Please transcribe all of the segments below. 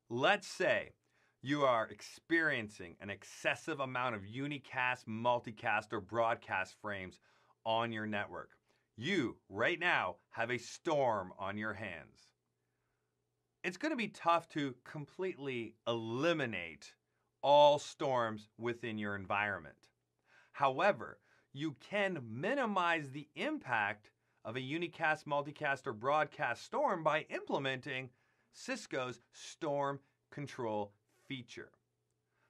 Let's say you are experiencing an excessive amount of unicast, multicast, or broadcast frames on your network. You, right now, have a storm on your hands. It's going to be tough to completely eliminate all storms within your environment. However, you can minimize the impact of a unicast, multicast, or broadcast storm by implementing Cisco's Storm Control feature.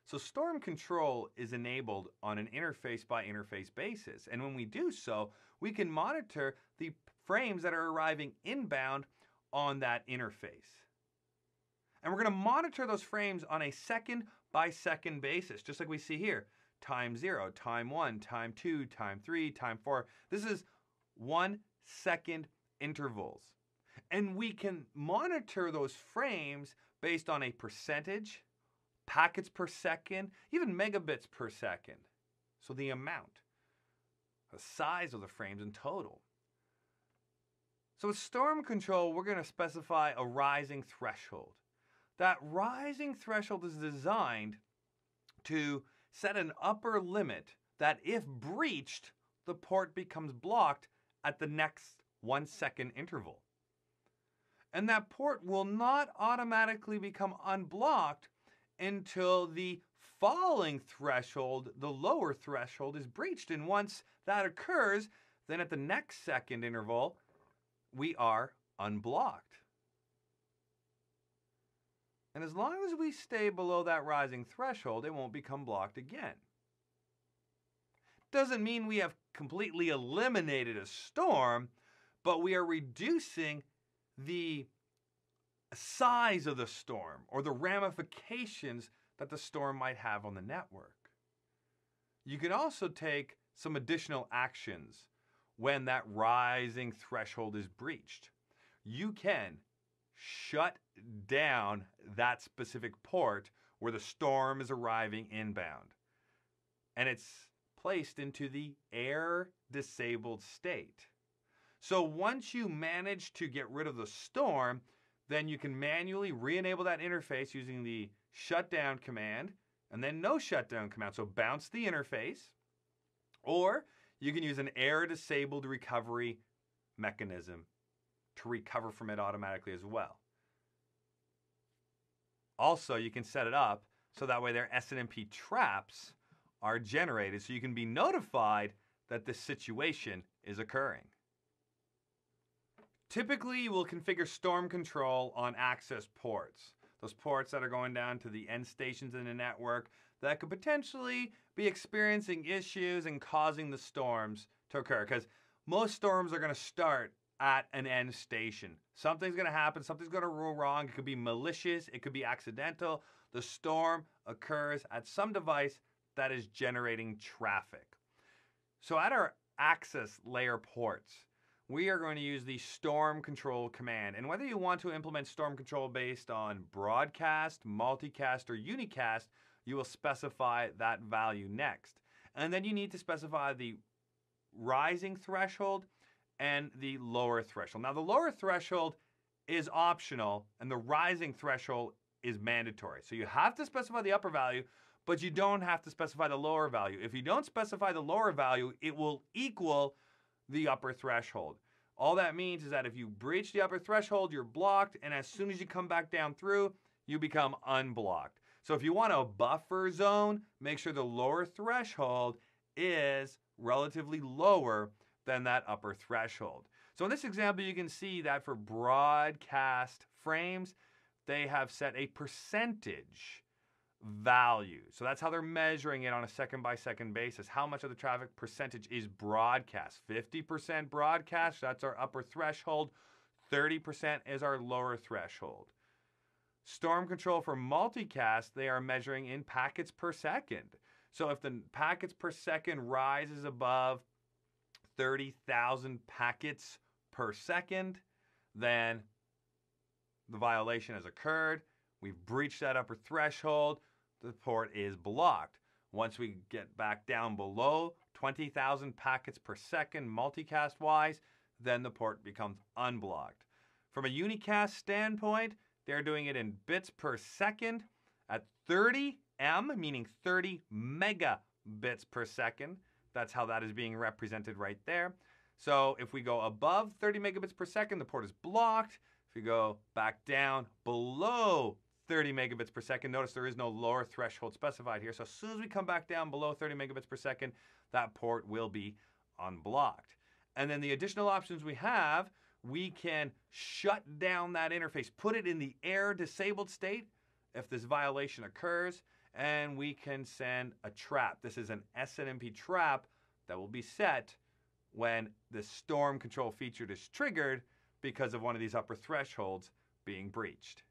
So Storm Control is enabled on an interface by interface basis. And when we do so, we can monitor the frames that are arriving inbound on that interface. And we're going to monitor those frames on a second by second basis, just like we see here. Time 0, time 1, time 2, time 3, time 4. This is 1 second intervals. And we can monitor those frames based on a percentage, packets per second, even megabits per second. So the amount, the size of the frames in total. So with Storm Control, we're going to specify a rising threshold. That rising threshold is designed to set an upper limit that if breached, the port becomes blocked at the next 1 second interval. And that port will not automatically become unblocked until the falling threshold, the lower threshold, is breached. And once that occurs, then at the next second interval, we are unblocked. And as long as we stay below that rising threshold, it won't become blocked again. Doesn't mean we have completely eliminated a storm, but we are reducing the size of the storm or the ramifications that the storm might have on the network. You can also take some additional actions when that rising threshold is breached. You can shut down that specific port where the storm is arriving inbound. And it's placed into the air disabled state. So once you manage to get rid of the storm, then you can manually re-enable that interface using the shutdown command and then no shutdown command. So bounce the interface, or you can use an air disabled recovery mechanism to recover from it automatically as well. Also, you can set it up so that way their SNMP traps are generated so you can be notified that this situation is occurring. Typically, you will configure Storm Control on access ports. Those ports that are going down to the end stations in the network that could potentially be experiencing issues and causing the storms to occur. Because most storms are going to start at an end station. Something's going to happen. Something's going to go wrong. It could be malicious. It could be accidental. The storm occurs at some device that is generating traffic. So at our access layer ports, we are going to use the Storm Control command. And whether you want to implement Storm Control based on broadcast, multicast, or unicast, you will specify that value next. And then you need to specify the rising threshold and the lower threshold. Now, the lower threshold is optional, and the rising threshold is mandatory. So you have to specify the upper value, but you don't have to specify the lower value. If you don't specify the lower value, it will equal the upper threshold. All that means is that if you breach the upper threshold, you're blocked, and as soon as you come back down through, you become unblocked. So if you want a buffer zone, make sure the lower threshold is relatively lower than that upper threshold. So in this example, you can see that for broadcast frames, they have set a percentage value. So that's how they're measuring it on a second by second basis. How much of the traffic percentage is broadcast? 50% broadcast, that's our upper threshold. 30% is our lower threshold. Storm Control for multicast, they are measuring in packets per second. So if the packets per second rises above 30,000 packets per second, then the violation has occurred. We've breached that upper threshold. The port is blocked. Once we get back down below 20,000 packets per second multicast-wise, then the port becomes unblocked. From a unicast standpoint, They're doing it in bits per second at 30 M, meaning 30 megabits per second. That's how that is being represented right there. So if we go above 30 megabits per second, the port is blocked. If you go back down below 30 megabits per second, notice there is no lower threshold specified here. So as soon as we come back down below 30 megabits per second, that port will be unblocked. And then the additional options we have, we can shut down that interface, put it in the air disabled state if this violation occurs, and we can send a trap. This is an SNMP trap that will be set when the storm control feature is triggered because of one of these upper thresholds being breached.